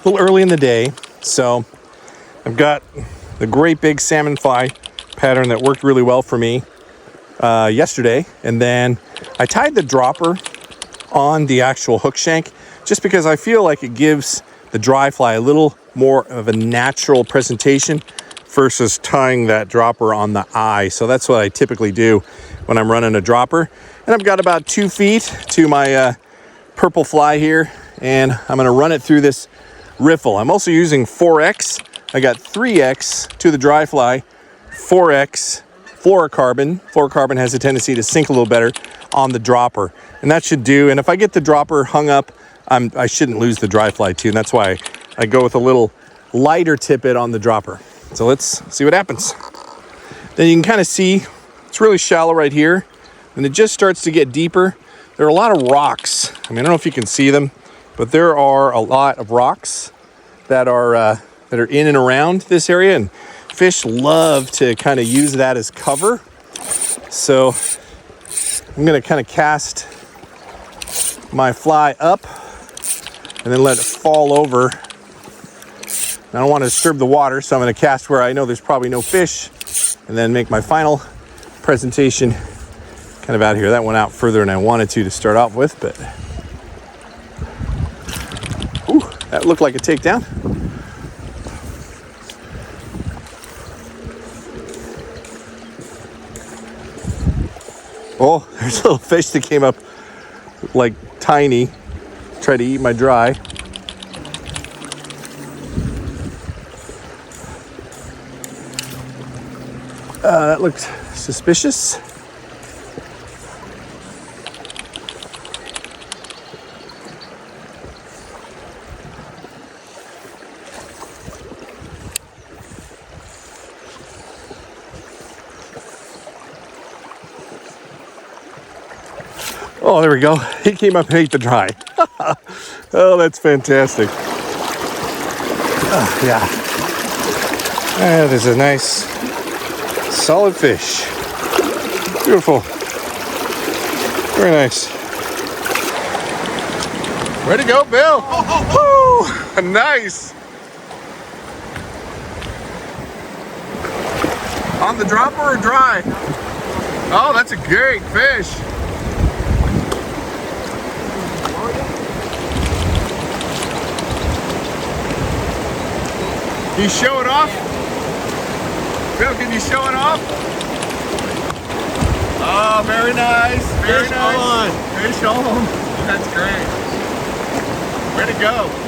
a little early in the day, so I've got the great big salmon fly pattern that worked really well for me yesterday, and then I tied the dropper on the actual hook shank just because I feel like it gives the dry fly a little more of a natural presentation versus tying that dropper on the eye. So that's what I typically do when I'm running a dropper. And I've got about 2 feet to my purple fly here, and I'm going to run it through this riffle. I'm also using 4X. I got 3X to the dry fly, 4X fluorocarbon. Fluorocarbon has a tendency to sink a little better on the dropper, and that should do. And if I get the dropper hung up, I shouldn't lose the dry fly too, and that's why I go with a little lighter tippet on the dropper. So let's see what happens. Then you can kind of see it's really shallow right here, and it just starts to get deeper. There are a lot of rocks. I mean, I don't know if you can see them, but there are a lot of rocks that are in and around this area, and fish love to kind of use that as cover. So I'm going to kind of cast my fly up and then let it fall over. I don't want to disturb the water, so I'm going to cast where I know there's probably no fish, and then make my final presentation kind of out here. That went out further than I wanted to start off with, but ooh, that looked like a takedown. Oh, there's a little fish that came up like tiny, tried to eat my dry. That looks suspicious. Oh, there we go. He came up and ate the dry. Oh, that's fantastic. Yeah. That is a nice, solid fish. Beautiful. Very nice. Way to go, Bill. Woo! Nice. On the dropper or dry? Oh, that's a great fish. Can you show it off? Bill, can you show it off? Oh, very nice. Very nice. Fish on. Fish on. That's great. Way to go.